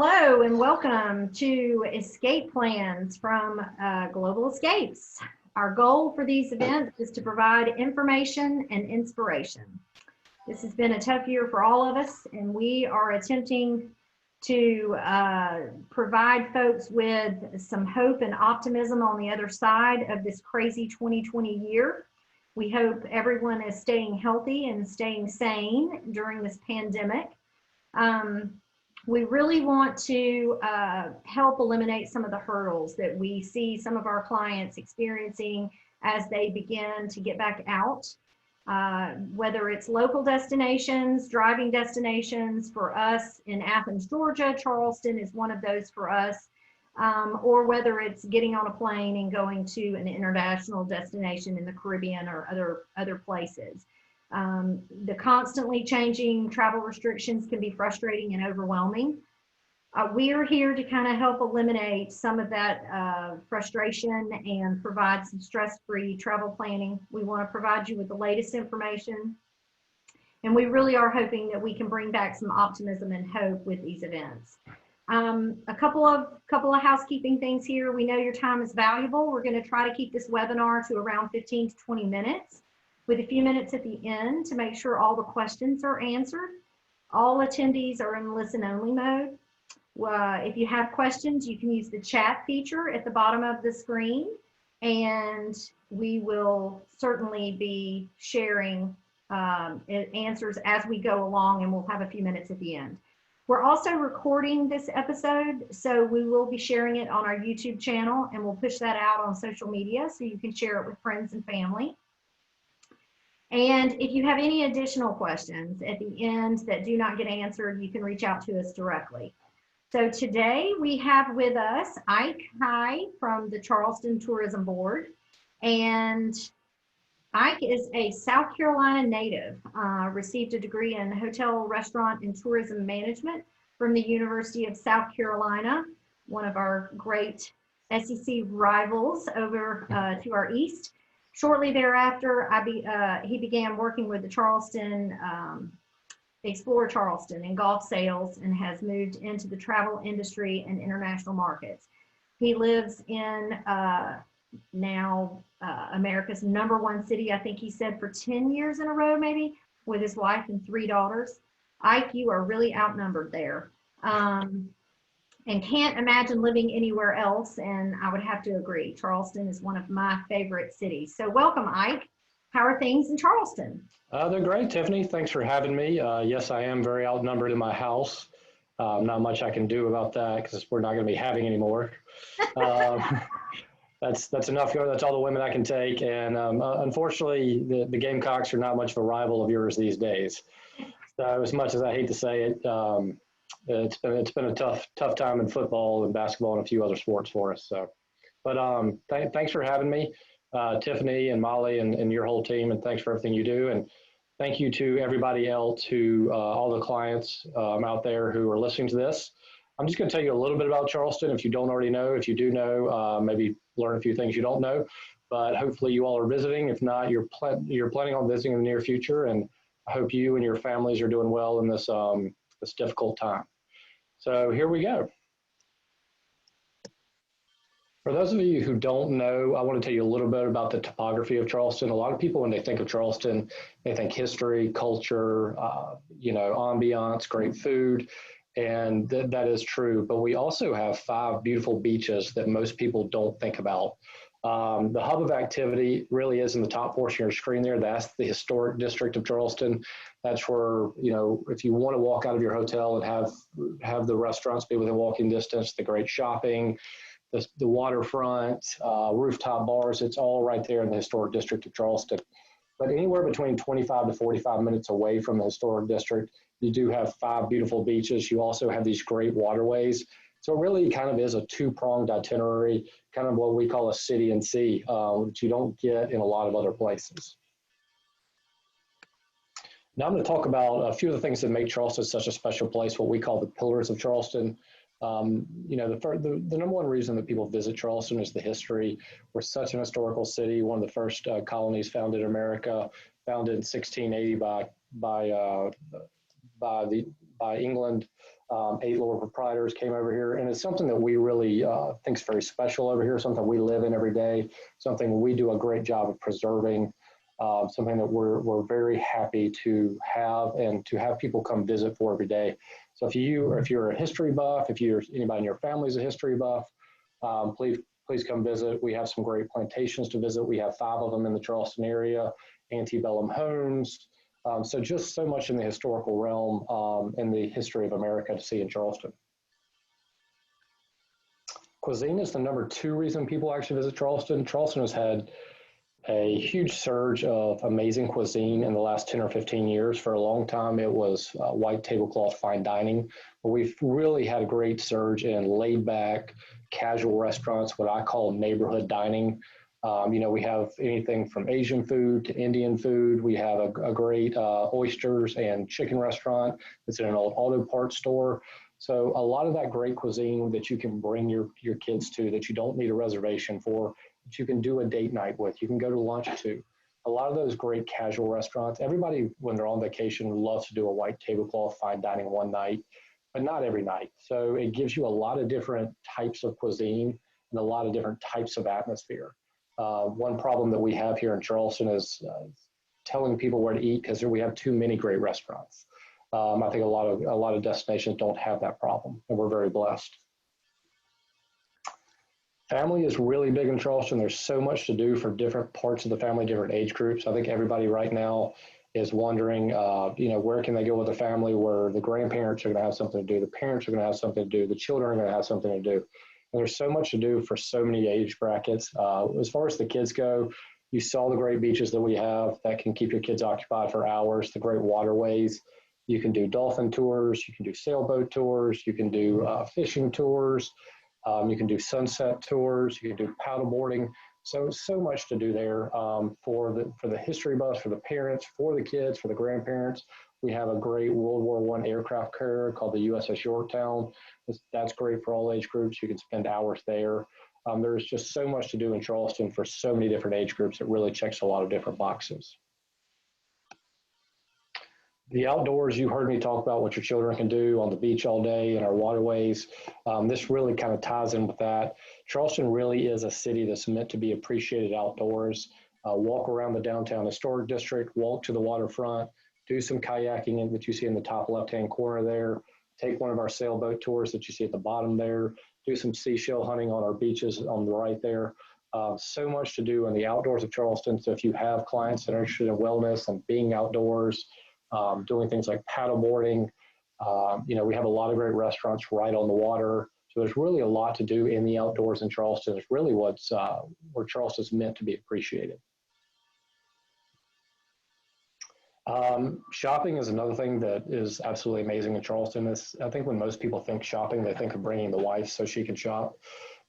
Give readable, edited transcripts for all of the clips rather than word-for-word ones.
Hello and welcome to Escape Plans from Global Escapes. Our goal for these events is to provide information and inspiration. This has been a tough year for all of us, and we are attempting to provide folks with some hope and optimism on the other side of this crazy 2020 year. We hope everyone is staying healthy and staying sane during this pandemic. We really want to help eliminate some of the hurdles that we see some of our clients experiencing as they begin to get back out, whether it's local destinations, driving destinations for us in Athens, Georgia. Charleston is one of those for us, or whether it's getting on a plane and going to an international destination in the Caribbean or other places. The constantly changing travel restrictions can be frustrating and overwhelming. We are here to kind of help eliminate some of that frustration and provide some stress-free travel planning. We want to provide you with the latest information, and we really are hoping that we can bring back some optimism and hope with these events. A couple of housekeeping things here. We know your time is valuable. We're going to try to keep this webinar to around 15 to 20 minutes. With a few minutes at the end to make sure all the questions are answered. All attendees are in listen-only mode. If you have questions, you can use the chat feature at the bottom of the screen, and we will certainly be sharing answers as we go along, and we'll have a few minutes at the end. We're also recording this episode, so we will be sharing it on our YouTube channel, and we'll push that out on social media so you can share it with friends and family. And if you have any additional questions at the end that do not get answered, you can reach out to us directly. So today we have with us Ike High from the Charleston Tourism Board. And Ike is a South Carolina native, received a degree in hotel, restaurant, and tourism management from the University of South Carolina, one of our great SEC rivals over to our east. Shortly thereafter, he began working with the Charleston, Explore Charleston in golf sales, and has moved into the travel industry and international markets. He lives in now America's #1 city, I think he said, for 10 years in a row, maybe, with his wife and 3 daughters. Ike, you are really outnumbered there. And can't imagine living anywhere else, and I would have to agree. Charleston is one of my favorite cities. So welcome, Ike. How are things in Charleston? They're great, Tiffany. Thanks for having me. Yes, I am very outnumbered in my house. Not much I can do about that because we're not going to be having any more. That's enough. That's all the women I can take. And unfortunately, the Gamecocks are not much of a rival of yours these days. So as much as I hate to say it, it's been a tough time in football and basketball and a few other sports for us. So, but thanks for having me, Tiffany and Molly and your whole team, and thanks for everything you do. And thank you to everybody else, who all the clients out there who are listening to this. I'm just going to tell you a little bit about Charleston if you don't already know. If you do know, maybe learn a few things you don't know. But hopefully you all are visiting. If not, you're planning on visiting in the near future. And I hope you and your families are doing well in this this difficult time. So here we go. For those of you who don't know, I want to tell you a little bit about the topography of Charleston. A lot of people, when they think of Charleston, they think history, culture, ambiance, great food, and that is true. But we also have 5 beautiful beaches that most people don't think about. The hub of activity really is in the top portion of your screen there. That's the historic district of Charleston. That's where, if you want to walk out of your hotel and have the restaurants be within walking distance, the great shopping, the waterfront, rooftop bars, it's all right there in the historic district of Charleston. But anywhere between 25 to 45 minutes away from the historic district, you do have 5 beautiful beaches. You also have these great waterways. So it really kind of is a 2-pronged itinerary, kind of what we call a city and sea, which you don't get in a lot of other places. Now I'm going to talk about a few of the things that make Charleston such a special place, what we call the pillars of Charleston. The number one reason that people visit Charleston is the history. We're such an historical city, one of the first colonies founded in America, founded in 1680 by England. 8 lower proprietors came over here, and it's something that we really think is very special over here, something we live in every day, something we do a great job of preserving, something that we're very happy to have and to have people come visit for every day. So if you're a history buff, if anybody in your family is a history buff, please come visit. We have some great plantations to visit. We have 5 of them in the Charleston area, antebellum homes. So just so much in the historical realm in the history of America to see in Charleston. Cuisine is the #2 reason people actually visit Charleston. Charleston has had a huge surge of amazing cuisine in the last 10 or 15 years. For a long time, it was white tablecloth fine dining, but we've really had a great surge in laid back, casual restaurants, what I call neighborhood dining. We have anything from Asian food to Indian food. We have a great oysters and chicken restaurant that's in an old auto parts store. So a lot of that great cuisine that you can bring your kids to, that you don't need a reservation for, that you can do a date night with, you can go to lunch to. A lot of those great casual restaurants, everybody when they're on vacation loves to do a white tablecloth fine dining one night, but not every night. So it gives you a lot of different types of cuisine and a lot of different types of atmosphere. One problem that we have here in Charleston is telling people where to eat because we have too many great restaurants. I think a lot of destinations don't have that problem, and we're very blessed. Family is really big in Charleston. There's so much to do for different parts of the family, different age groups. I think everybody right now is wondering, where can they go with their family, where the grandparents are going to have something to do, the parents are going to have something to do, the children are going to have something to do. And there's so much to do for so many age brackets. As far as the kids go, you saw the great beaches that we have that can keep your kids occupied for hours, the great waterways. You can do dolphin tours, you can do sailboat tours, you can do fishing tours, you can do sunset tours, you can do paddleboarding. So much to do there for the history buffs, for the parents, for the kids, for the grandparents. We have a great World War I aircraft carrier called the USS Yorktown. That's great for all age groups. You can spend hours there. There's just so much to do in Charleston for so many different age groups. It really checks a lot of different boxes. The outdoors, you heard me talk about what your children can do on the beach all day in our waterways. This really kind of ties in with that. Charleston really is a city that's meant to be appreciated outdoors. Walk around the downtown historic district, walk to the waterfront, do some kayaking that you see in the top left-hand corner there. Take one of our sailboat tours that you see at the bottom there. Do some seashell hunting on our beaches on the right there. So much to do in the outdoors of Charleston. So if you have clients that are interested in wellness and being outdoors, doing things like paddleboarding, we have a lot of great restaurants right on the water. So there's really a lot to do in the outdoors in Charleston. It's really where Charleston's meant to be appreciated. Shopping is another thing that is absolutely amazing in Charleston. I think when most people think shopping, they think of bringing the wife so she can shop,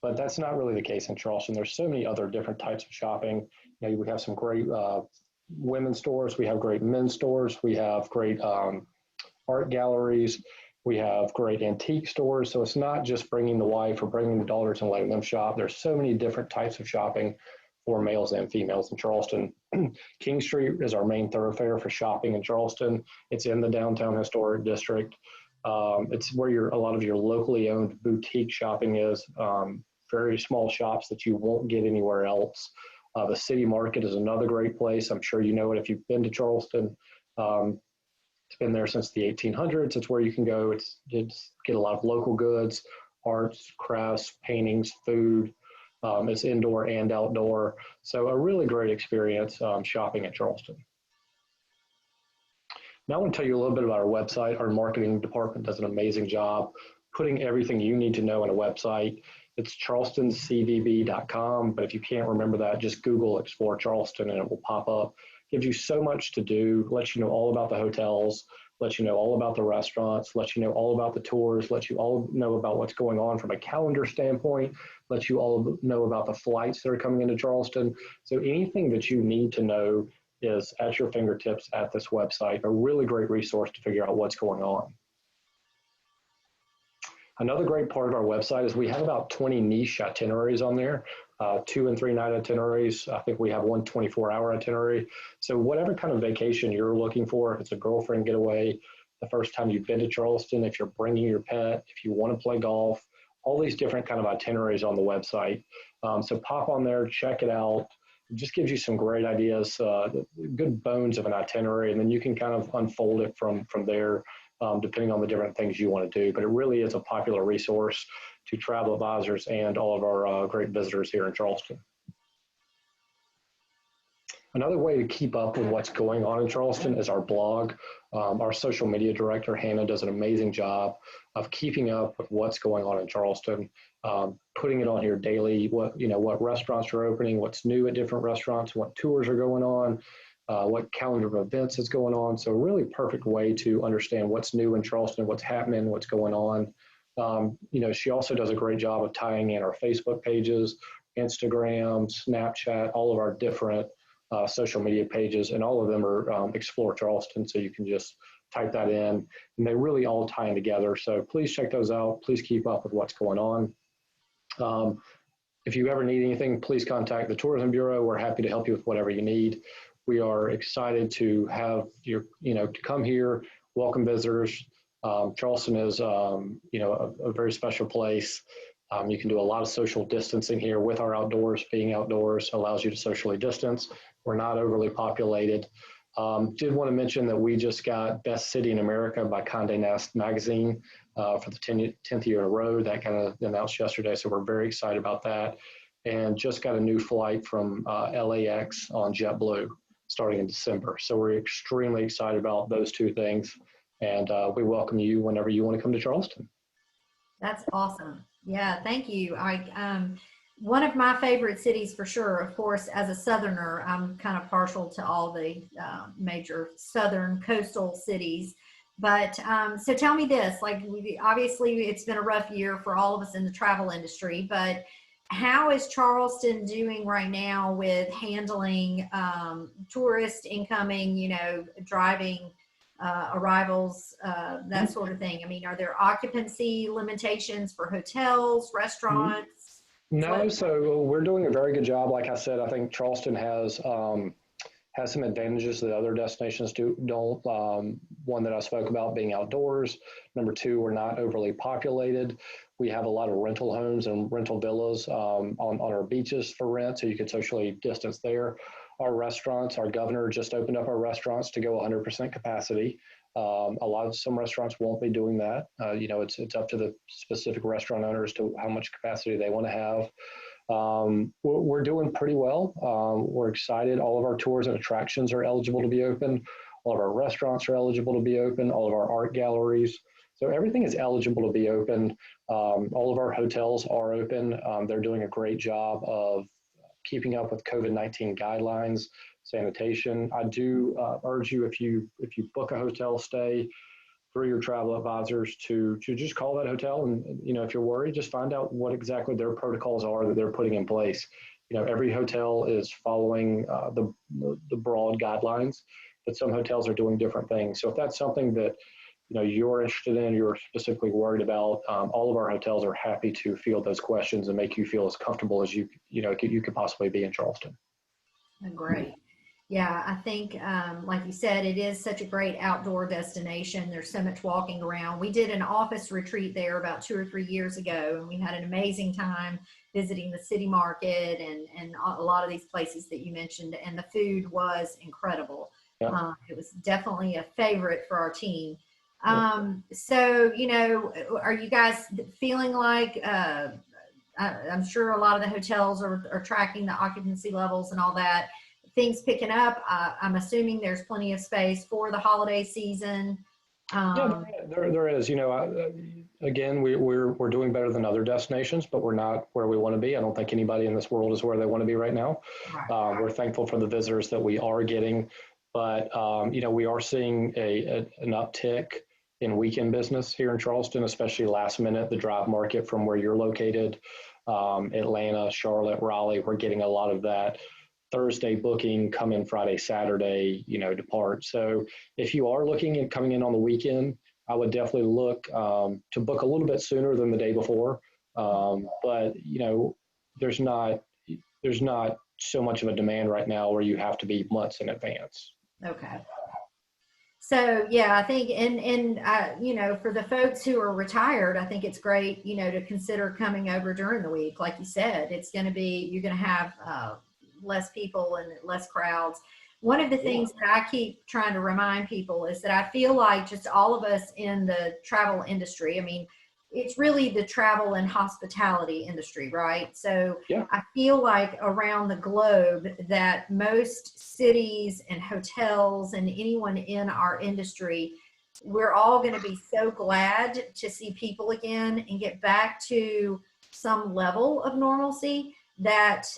but that's not really the case in Charleston. There's so many other different types of shopping. We have some great women's stores. We have great men's stores. We have great art galleries. We have great antique stores. So it's not just bringing the wife or bringing the daughters and letting them shop. There's so many different types of shopping for males and females in Charleston. King Street is our main thoroughfare for shopping in Charleston. It's in the downtown historic district. It's where a lot of your locally owned boutique shopping is, very small shops that you won't get anywhere else. The city market is another great place. I'm sure you know it if you've been to Charleston. It's been there since the 1800s. It's where you can go. It's get a lot of local goods, arts, crafts, paintings, food. It's indoor and outdoor. So a really great experience shopping at Charleston. Now I want to tell you a little bit about our website. Our marketing department does an amazing job putting everything you need to know in a website. It's charlestoncvb.com, but if you can't remember that, just Google Explore Charleston and it will pop up. Gives you so much to do, lets you know all about the hotels, lets you know all about the restaurants, lets you know all about the tours, lets you all know about what's going on from a calendar standpoint, lets you all know about the flights that are coming into Charleston. So anything that you need to know is at your fingertips at this website, a really great resource to figure out what's going on. Another great part of our website is we have about 20 niche itineraries on there, 2 and 3 night itineraries. I think we have one 24-hour itinerary. So whatever kind of vacation you're looking for, if it's a girlfriend getaway, the first time you've been to Charleston, if you're bringing your pet, if you want to play golf, all these different kind of itineraries on the website. So pop on there, check it out. It just gives you some great ideas, good bones of an itinerary, and then you can kind of unfold it from there, depending on the different things you want to do. But it really is a popular resource to travel advisors and all of our great visitors here in Charleston. Another way to keep up with what's going on in Charleston is our blog. Our social media director, Hannah, does an amazing job of keeping up with what's going on in Charleston, putting it on here daily, what restaurants are opening, what's new at different restaurants, what tours are going on, what calendar of events is going on. So a really perfect way to understand what's new in Charleston, what's happening, what's going on. She also does a great job of tying in our Facebook pages, Instagram, Snapchat, all of our different social media pages, and all of them are Explore Charleston. So you can just type that in, and they really all tie in together. So please check those out. Please keep up with what's going on. If you ever need anything, please contact the Tourism Bureau. We're happy to help you with whatever you need. We are excited to have to come here, welcome visitors. Charleston is, a very special place. You can do a lot of social distancing here with our outdoors. Being outdoors allows you to socially distance. We're not overly populated. Did want to mention that we just got Best City in America by Condé Nast Magazine for the 10th year in a row. That kind of announced yesterday, so we're very excited about that. And just got a new flight from LAX on JetBlue starting in December. So we're extremely excited about those two things. And we welcome you whenever you want to come to Charleston. That's awesome. Yeah, thank you. One of my favorite cities for sure, of course, as a Southerner, I'm kind of partial to all the major Southern coastal cities. But so tell me this, obviously it's been a rough year for all of us in the travel industry, but how is Charleston doing right now with handling tourists incoming, driving arrivals, that sort of thing? I mean, are there occupancy limitations for hotels, restaurants? No, so we're doing a very good job. Like I said, I think Charleston has some advantages that other destinations don't. One that I spoke about being outdoors. Number two, we're not overly populated. We have a lot of rental homes and rental villas on our beaches for rent, so you can socially distance there. Our restaurants, our governor just opened up our restaurants to go 100% capacity. Some restaurants won't be doing that. It's up to the specific restaurant owners to how much capacity they want to have. We're doing pretty well. We're excited. All of our tours and attractions are eligible to be open. All of our restaurants are eligible to be open. All of our art galleries. So everything is eligible to be open. All of our hotels are open. They're doing a great job of keeping up with COVID-19 guidelines, sanitation. I do urge you, if you book a hotel stay through your travel advisors, to just call that hotel, and if you're worried, just find out what exactly their protocols are that they're putting in place. Every hotel is following the broad guidelines, but some hotels are doing different things. So if that's something that you're interested in, you're specifically worried about, all of our hotels are happy to field those questions and make you feel as comfortable as you could possibly be in Charleston. Great. Yeah, I think, like you said, it is such a great outdoor destination. There's so much walking around. We did an office retreat there about 2 or 3 years ago, and we had an amazing time visiting the city market and a lot of these places that you mentioned, and the food was incredible. Yeah. It was definitely a favorite for our team. So, are you guys feeling like, I'm sure a lot of the hotels are tracking the occupancy levels and all that, things picking up? I'm assuming there's plenty of space for the holiday season. Yeah, there is. Again, we're doing better than other destinations, but we're not where we want to be. I don't think anybody in this world is where they want to be right now. Right. We're thankful for the visitors that we are getting, but we are seeing an uptick in weekend business here in Charleston, especially last minute, the drive market from where you're located, Atlanta, Charlotte, Raleigh. We're getting a lot of that Thursday booking, come in Friday, Saturday, depart. So if you are looking at coming in on the weekend, I would definitely look to book a little bit sooner than the day before. But there's not so much of a demand right now where you have to be months in advance. Okay. So yeah, I think, you know, for the folks who are retired, I think it's great, you know, to consider coming over during the week. Like you said, it's going to be, you're going to have less people and less crowds. One of the Yeah. things that I keep trying to remind people is that I feel like just all of us in the travel industry, I mean, it's really the travel and hospitality industry, right? So Yeah. I feel like around the globe that most cities and hotels and anyone in our industry, we're all going to be so glad to see people again and get back to some level of normalcy that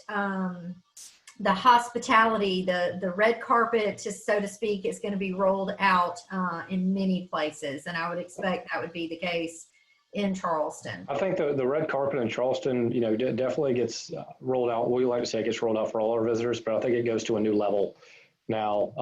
the hospitality, the red carpet, just so to speak, is going to be rolled out in many places. And I would expect that would be the case in Charleston. I think the red carpet in Charleston, you know, definitely gets rolled out. We like to say it gets rolled out for all our visitors, but I think it goes to a new level now.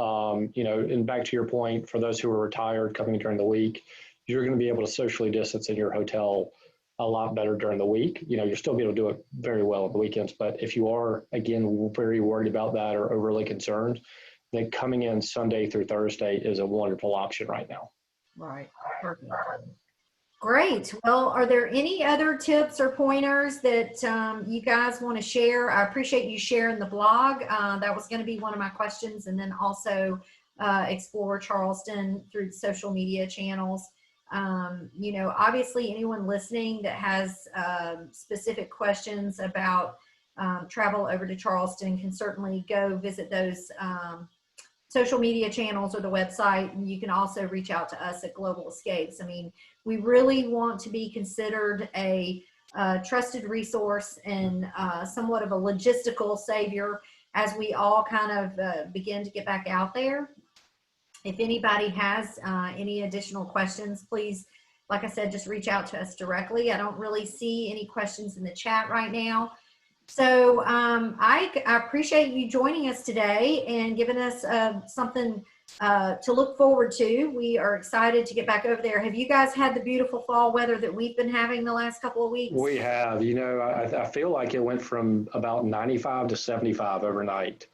You know, and back to your point, for those who are retired coming during the week, you're going to be able to socially distance in your hotel a lot better during the week. You know, you'll still be able to do it very well on the weekends, but if you are, again, very worried about that or overly concerned, then coming in Sunday through Thursday is a wonderful option right now. Right. Perfect. Great. Well, are there any other tips or pointers that you guys want to share? I appreciate you sharing the blog. That was going to be one of my questions, and then also explore Charleston through social media channels. You know, obviously anyone listening that has specific questions about travel over to Charleston can certainly go visit those social media channels or the website. And you can also reach out to us at Global Escapes. I mean, we really want to be considered a trusted resource and somewhat of a logistical savior as we all kind of begin to get back out there. If anybody has any additional questions, please, like I said, just reach out to us directly. I don't really see any questions in the chat right now. So I appreciate you joining us today and giving us something to look forward to. We are excited to get back over there. Have you guys had the beautiful fall weather that we've been having the last couple of weeks? We have, you know, I feel like it went from about 95 to 75 overnight.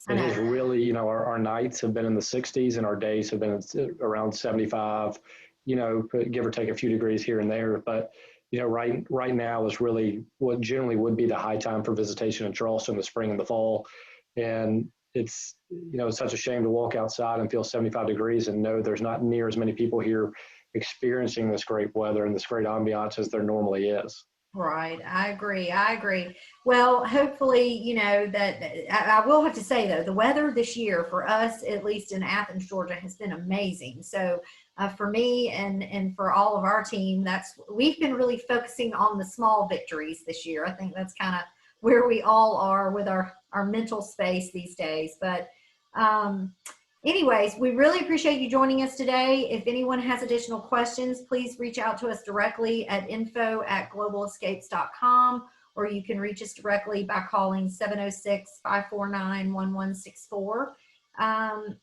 It has really, you know, our nights have been in the 60s and our days have been around 75, you know, give or take a few degrees here and there. But, you know, right now is really what generally would be the high time for visitation in Charleston, the spring and the fall. And it's, you know, it's such a shame to walk outside and feel 75 degrees and know there's not near as many people here experiencing this great weather and this great ambiance as there normally is. Right. I agree. I agree. Well, hopefully, you know, that I will have to say, though, the weather this year for us, at least in Athens, Georgia, has been amazing. So for me and for all of our team, we've been really focusing on the small victories this year. I think that's kind of where we all are with our mental space these days. But anyways, we really appreciate you joining us today. If anyone has additional questions, please reach out to us directly at info@globalescapes.com, or you can reach us directly by calling 706-549-1164.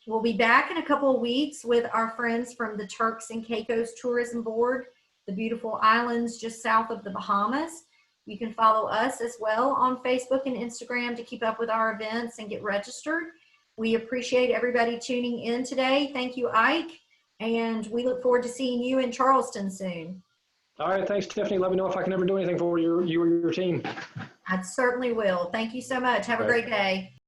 We'll be back in a couple of weeks with our friends from the Turks and Caicos Tourism Board, the beautiful islands just south of the Bahamas. You can follow us as well on Facebook and Instagram to keep up with our events and get registered. We appreciate everybody tuning in today. Thank you, Ike. And we look forward to seeing you in Charleston soon. All right. Thanks, Tiffany. Let me know if I can ever do anything for you or your team. I certainly will. Thank you so much. Have a great day.